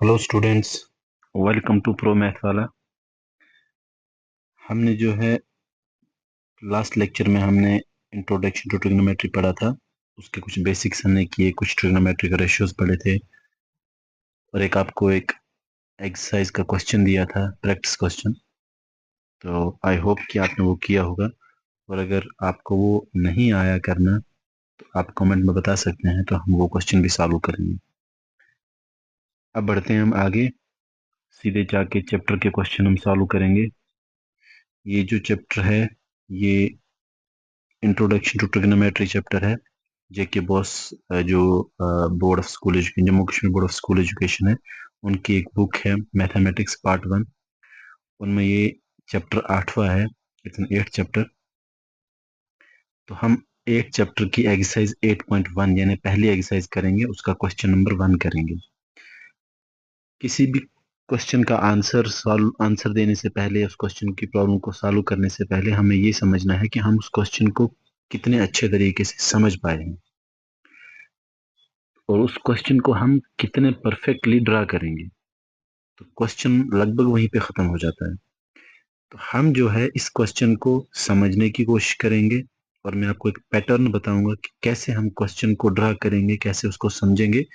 Hello students, welcome to pro math वाला। हमने जो है लास्ट लेक्चर में हमने इंट्रोडक्शन टू ट्रिग्नोमेट्री पढ़ा था। उसके कुछ बेसिक्स हमने किए, कुछ ट्रिग्नोमेट्री का रेशियोज पढ़े थे और एक आपको एक एक्सरसाइज का क्वेश्चन दिया था, प्रैक्टिस क्वेश्चन। तो आई होप कि आपने वो किया होगा, और अगर आपको वो नहीं आया करना तो आप कमेंट में बता सकते हैं, तो हम वो क्वेश्चन भी सॉल्व करेंगे। अब बढ़ते हैं हम आगे, सीधे जाके चैप्टर के क्वेश्चन हम सॉल्व करेंगे। ये जो चैप्टर है ये इंट्रोडक्शन टू ट्रिग्नोमेट्री चैप्टर है। जेके बॉस जो board of school education, Jammu Kashmir board of school education है, उनकी एक बुक है मैथमेटिक्स पार्ट 1। उनमें ये चैप्टर 8वां है, इट्स एन 8th चैप्टर। तो हम 8 चैप्टर की एक्सरसाइज 8.1 यानी पहली एक्सरसाइज करेंगे, उसका क्वेश्चन नंबर 1 करेंगे। किसी भी क्वेश्चन का आंसर देने से पहले, उस क्वेश्चन की प्रॉब्लम को सॉल्व करने से पहले हमें ये समझना है कि हम उस क्वेश्चन को कितने अच्छे तरीके से समझ पाए हैं, और उस क्वेश्चन को हम कितने परफेक्टली ड्रा करेंगे। तो क्वेश्चन लगभग वहीं पे खत्म हो जाता है। तो हम जो है इस क्वेश्चन को समझने की कोशिश करेंगे, और मैं आपको एक पैटर्न बताऊंगा कि कैसे हम क्वेश्चन को ड्रा करेंगे, कैसे उसको समझेंगे,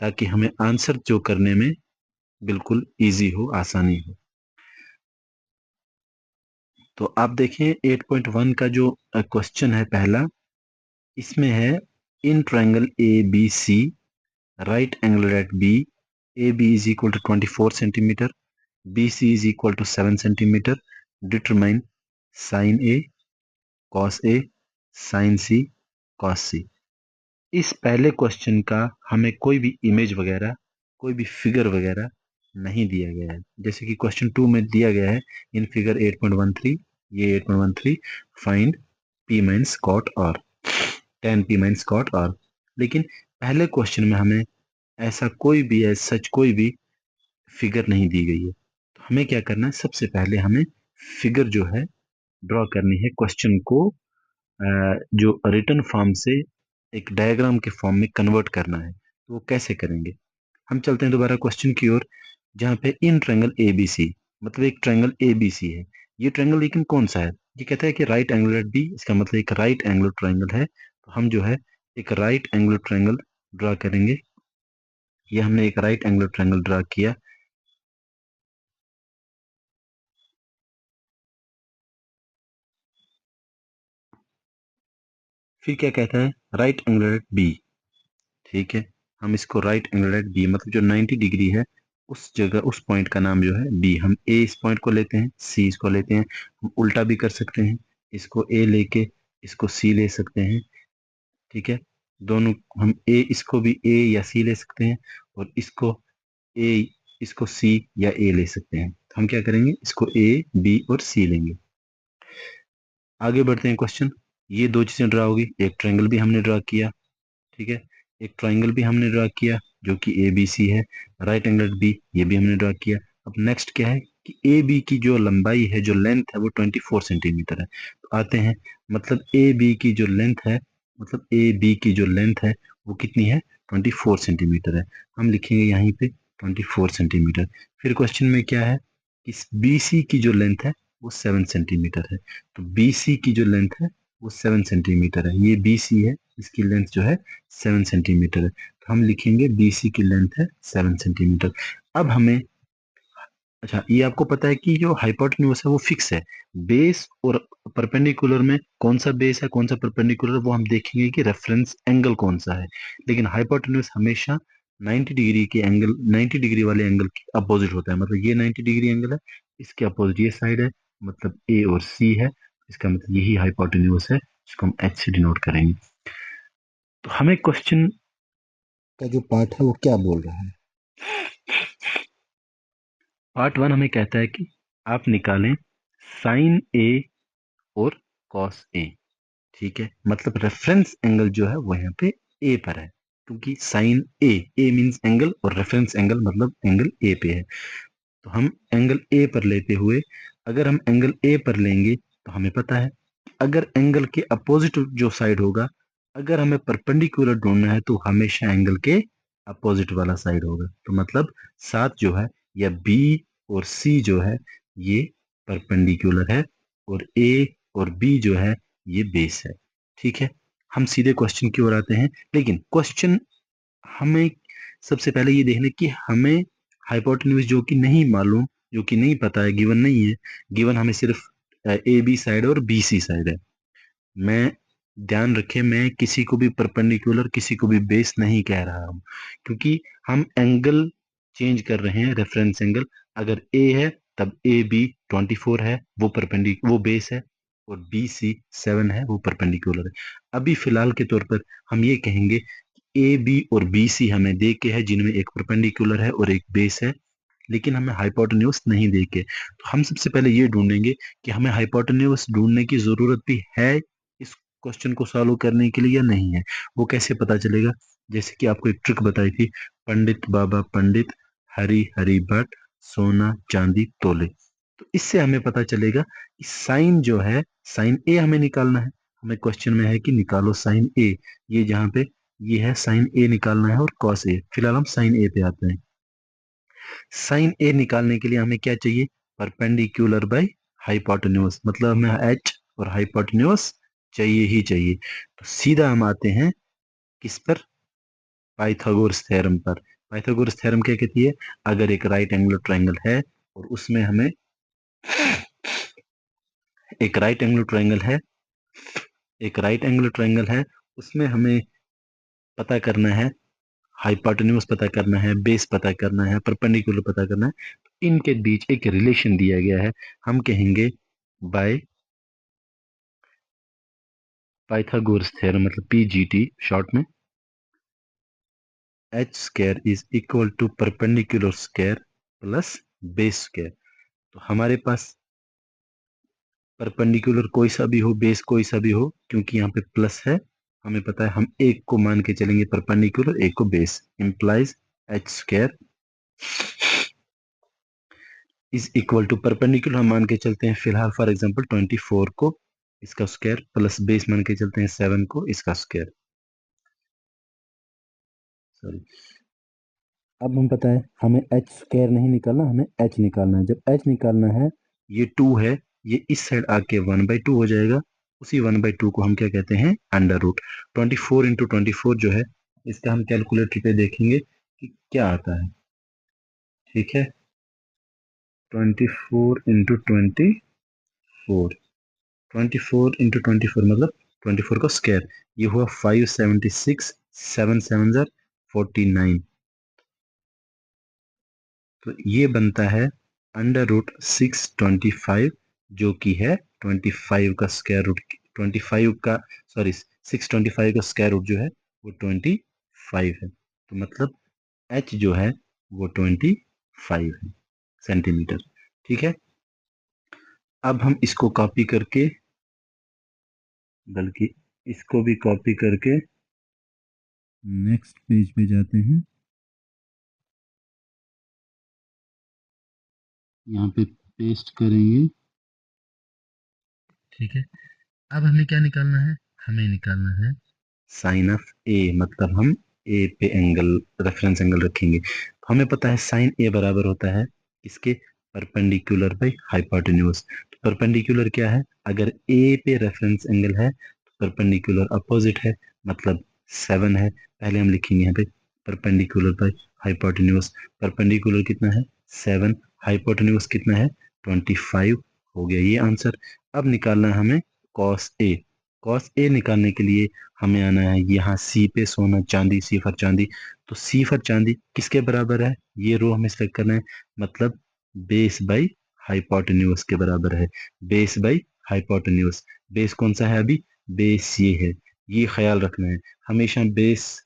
ताकि हमें आंसर जो करने में बिल्कुल इजी हो, आसानी हो। तो आप देखें 8.1 का जो क्वेश्चन है पहला, इसमें है in triangle A B C right angle at B, A B is equal to 24 centimetre, BC is equal to 7 centimetre, determine sine A cos A sine C cos C. इस पहले क्वेश्चन का हमें कोई भी इमेज वगैरह, कोई भी figure वगैरह नहीं दिया गया है। जैसे कि क्वेश्चन 2 में दिया गया है इन फिगर 8.13, ये 8.13 फाइंड P माइनस कॉट और tan P माइनस कॉट और। लेकिन पहले क्वेश्चन में हमें ऐसा कोई भी, ऐसा सच कोई भी फिगर नहीं दी गई है। तो हमें क्या करना है, सबसे पहले हमें फिगर जो है ड्रॉ करनी है, क्वेश्चन को जो रिटन फॉर्म से एक डायग्राम के फॉर्म में कन्वर्ट करना है। तो वो कैसे करेंगे, हम चलते हैं दोबारा क्वेश्चन की ओर, जहाँ पे इन ट्रायंगल ए बी सी, मतलब एक ट्रायंगल ए बी सी है। ये ट्रायंगल लेकिन कौन सा है, ये कहता है कि राइट एंगल एट बी, इसका मतलब एक राइट एंगल ट्रायंगल है। तो हम जो है एक राइट एंगल ट्रायंगल ड्रा करेंगे। ये हमने एक राइट एंगल ट्रायंगल ड्रा किया। फिर क्या कहता है, राइट एंगल एट बी। ठीक है, हम इसको राइट एंगल एट बी मतलब जो 90 डिग्री है, उस जगह, उस पॉइंट का नाम जो है बी। हम ए इस पॉइंट को लेते हैं, सी इसको लेते हैं। हम उल्टा भी कर सकते हैं, इसको ए लेके इसको सी ले सकते हैं। ठीक है, दोनों हम ए, इसको भी ए या सी ले सकते हैं, और इसको ए, इसको सी या ए ले सकते हैं। तो हम क्या करेंगे, इसको ए बी और सी लेंगे। आगे बढ़ते हैं क्वेश्चन। ये दो चीजें ड्रा होगी, एक ट्रायंगल भी हमने ड्रा किया। ठीक है, एक ट्रायंगल भी हमने ड्रा किया जो कि ए बी सी है। राइट एंगल बी, ये भी हमने ड्रा किया। अब नेक्स्ट क्या है कि ए बी की जो लंबाई है, जो लेंथ है, वो 24 सेंटीमीटर है। तो आते हैं, मतलब ए बी की जो लेंथ है, मतलब ए बी की जो लेंथ है वो कितनी है, 24 सेंटीमीटर है। हम लिखेंगे यहीं पे 24 सेंटीमीटर। फिर क्वेश्चन में क्या है कि बी सी की जो लेंथ है वो 7 सेंटीमीटर है। तो बी सी की जो लेंथ है वो 7 सेंटीमीटर है, ये बी सी है, इसकी लेंथ जो है 7 सेंटीमीटर है। तो हम लिखेंगे BC की लेंथ है 7 सेंटीमीटर। अब हमें, अच्छा ये आपको पता है कि जो हाइपोटेन्यूज है वो फिक्स है। बेस और परपेंडिकुलर में कौन सा बेस है, कौन सा परपेंडिकुलर, वो हम देखेंगे कि रेफरेंस एंगल कौन सा है। लेकिन हाइपोटेन्यूज हमेशा 90 डिग्री के एंगल, 90 डिग्री वाले एंगल के अपोजिट होता है। मतलब ये 90 डिग्री एंगल है, इसके अपोजिट ये साइड है, मतलब ए और सी है। इसका मतलब यही हाइपोटेन्यूज है, जिसको हम H से डिनोट करेंगे। तो हमें क्वेश्चन का जो पार्ट है वो क्या बोल रहा है, पार्ट 1 हमें कहता है कि आप निकालें साइन ए और कॉस ए। ठीक है, मतलब रेफरेंस एंगल जो है वो यहाँ पे ए पर है, क्योंकि साइन ए, ए मींस एंगल, और रेफरेंस एंगल मतलब एंगल ए पे है। तो हम एंगल ए पर लेते हुए, अगर हम एंगल ए पर लेंगे तो हमें पता है अगर एंगल के अपोजिट जो साइड होगा, अगर हमें परपेंडिकुलर ढूंढना है तो हमेशा एंगल के अपोजिट वाला साइड होगा। तो मतलब 7 जो है या बी और सी जो है ये परपेंडिकुलर है, और ए और बी जो है ये बेस है। ठीक है, हम सीधे क्वेश्चन की ओर आते हैं। लेकिन क्वेश्चन हमें सबसे पहले ये देखना कि हमें हाइपोटेन्यूज जो कि नहीं मालूम, जो कि नहीं पता है, गिवन नहीं है। गिवन हमें सिर्फ ए बी साइड और बी सी साइड है। मैं ध्यान रखें, मैं किसी को भी परपेंडिकुलर किसी को भी बेस नहीं कह रहा हूं, क्योंकि हम एंगल चेंज कर रहे हैं, रेफरेंस एंगल। अगर ए है तब ए बी 24 है, वो बेस है, और बी सी 7 है, वो परपेंडिकुलर है। अभी फिलहाल के तौर पर हम ये कहेंगे ए बी और बी सी हमें दे के है, जिनमें एक परपेंडिकुलर है और एक बेस है, लेकिन हमें हाइपोटेन्यूज नहीं दे के। तो हम सबसे पहले ये ढूंढेंगे कि हमें हाइपोटेन्यूज ढूंढने की जरूरत भी है इस क्वेश्चन को सॉल्व करने के लिए या नहीं है। वो कैसे पता चलेगा? जैसे कि आपको एक ट्रिक बताई थी, पंडित बाबा पंडित, हरी हरी भट्ट, सोना चांदी तोले। तो इससे हमें पता चलेगा कि साइन जो है, साइन ए हमें निकालना है। हमें क्वेश्चन में है कि निकालो साइन ए। ये जहां पे ये है साइन ए निकालना है, और कॉस ए। फिलहाल हम साइन ए पे आते हैं। साइन ए निकालने के लिए हमें क्या चाहिए? परपेंडिकुलर बाय हाइपोटेन्यूज, मतलब हमें एच और हाइपोटेन्यूज चाहिए ही चाहिए। तो सीधा हम आते हैं किस पर? पाइथागोरस थ्योरम पर। पाइथागोरस थ्योरम क्या कहती है? अगर एक राइट एंगुलर ट्रायंगल है और उसमें हमें एक राइट एंगुलर ट्रायंगल है एक राइट एंगुलर ट्रायंगल है, उसमें हमें पता करना है, हाइपोटेन्यूज पता करना है, बेस पता करना है, परपेंडिकुलर पता करना है। तो इनके बीच एक रिलेशन दिया गया है। हम कहेंगे बाय पाइथागोरस थ्योरम, मतलब पीजीटी शॉर्ट में, H square is equal to perpendicular square plus base square. तो हमारे पास परपेंडिकुलर कोई सा भी हो, बेस कोई सा भी हो, क्योंकि यहाँ पे प्लस है, हमें पता है हम एक को मान के चलेंगे परपेंडिकुलर, एक को base, implies H square is equal to perpendicular हम मान के चलते हैं फिलहाल फॉर एग्जांपल 24 को, इसका स्क्वायर, प्लस बेस मान के चलते हैं 7 को, इसका स्क्वायर। सॉरी, अब हम पता है हमें एच स्क्वायर नहीं निकालना, हमें एच निकालना है। जब एच निकालना है, ये 2 है, ये इस साइड आके 1/2 हो जाएगा। उसी 1/2 को हम क्या कहते हैं? Under root. 24 × 24 जो है, इसका हम कैलकुलेटर पे देखेंगे कि क्या आता है। ठीक है, 24 × 24, 24 × 24 मतलब 24 का स्क्वायर, ये हुआ 576, 7 7 49। तो ये बनता है √625, जो कि है 25 का स्क्वायर रूट, 25 का, सॉरी, 625 का स्क्वायर रूट जो है वो 25 है। तो मतलब एच जो है वो 25 है सेंटीमीटर। ठीक है, अब हम इसको कॉपी करके, बल्कि इसको भी कॉपी करके नेक्स्ट पेज पे जाते हैं। यहाँ पे पेस्ट करेंगे। ठीक है, अब हमें क्या निकालना है? हमें निकालना है साइन ऑफ ए, मतलब हम ए पे एंगल, रेफरेंस एंगल रखेंगे। तो हमें पता है साइन ए बराबर होता है इसके परपेंडिकुलर बाई हाइपोटेन्यूज। तो परपेंडिकुलर क्या है? अगर ए पे रेफरेंस एंगल है तो परपेंडिकुलर अपोजिट है, मतलब 7 है। पहले हम लिखेंगे यहाँ पे परपेंडिकुलर बाई हाइपोटेन्यूज। परपेंडिकुलर कितना है? 7। हाइपोटेन्यूज कितना है? 25। हो गया ये आंसर। अब निकालना है हमें कॉस ए। कॉस ए निकालने के लिए हमें आना है यहाँ सी पे, सोना चांदी, सी फॉर चांदी। तो सी फॉर चांदी किसके बराबर है? ये रो हमें सिलेक्ट करना है, मतलब बेस बाई हाइपोटेन्यूज के बराबर है। Base by hypotenuse. बेस कौन सा है अभी? बेस ये है। ये ख्याल रखना है, हमेशा बेस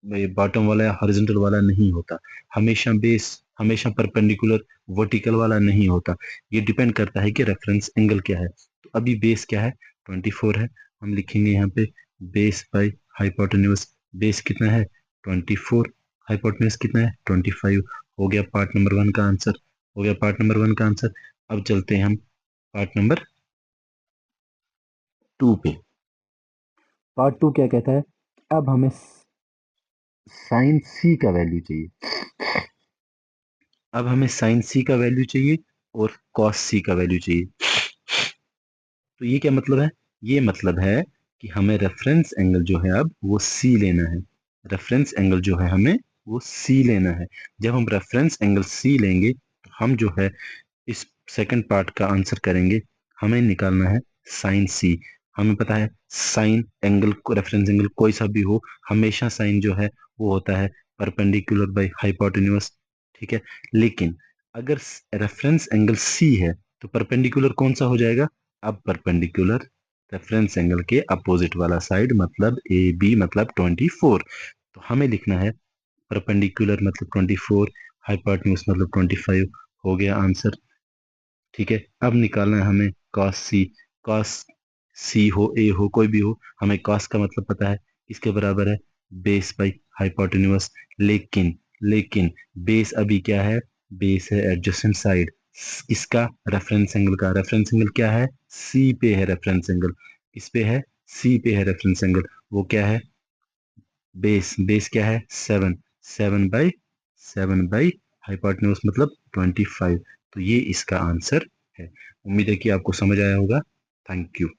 बॉटम वाला या हॉरिजॉन्टल वाला नहीं होता। हमेशा बेस, हमेशा परपेंडिकुलर वर्टिकल वाला नहीं होता। ये डिपेंड करता है कि रेफरेंस एंगल क्या है। तो अभी बेस क्या है? 24 है। हम लिखेंगे यहाँ पे बेस बाई हाइपोटेन्यूज। बेस कितना है? 24। हाइपोटेन्यूज कितना है? 25। हो गया पार्ट नंबर 1 का आंसर। हो गया पार्ट नंबर 1 का आंसर। अब चलते हैं हम पार्ट नंबर 2 पे। पार्ट 2 क्या कहता है? अब हमें साइन सी का वैल्यू चाहिए। अब हमें साइन सी का वैल्यू चाहिए और कॉस सी का वैल्यू चाहिए। तो ये क्या मतलब है? ये मतलब है कि हमें रेफरेंस एंगल जो है अब वो सी लेना है। रेफरेंस एंगल जो है हमें वो सी लेना है। जब हम रेफरेंस एंगल सी लेंगे तो हम जो है इस सेकंड पार्ट का आंसर करेंगे। हमें निकालना है साइन सी। हमें पता है साइन एंगल को, रेफरेंस एंगल कोई सा भी हो, हमेशा साइन जो है वो होता है परपेंडिकुलर बाय हाइपोटेन्यूज। ठीक है, लेकिन अगर रेफरेंस एंगल सी है तो परपेंडिकुलर कौन सा हो जाएगा? अब परपेंडिकुलर रेफरेंस एंगल के अपोजिट वाला साइड, मतलब ए बी मतलब 24। तो हमें लिखना है परपेंडिकुलर मतलब 24, हाइपोटेन्यूज मतलब 25। हो गया आंसर। ठीक है, अब निकालना है हमें कॉस सी। कॉस सी हो ए हो कोई भी हो, हमें कॉस का मतलब पता है इसके बराबर है बेस बाई हाइपोटेन्यूज। लेकिन लेकिन बेस अभी क्या है? बेस है एडजेसेंट साइड। इसका रेफरेंस एंगल का रेफरेंस एंगल क्या है? सी पे है रेफरेंस एंगल। किस पे है? सी पे है रेफरेंस एंगल। वो क्या है? बेस। बेस क्या है? 7। 7/7 हाइपोटेन्यूज मतलब 25। तो ये इसका आंसर है। उम्मीद है कि आपको समझ आया होगा। Thank you.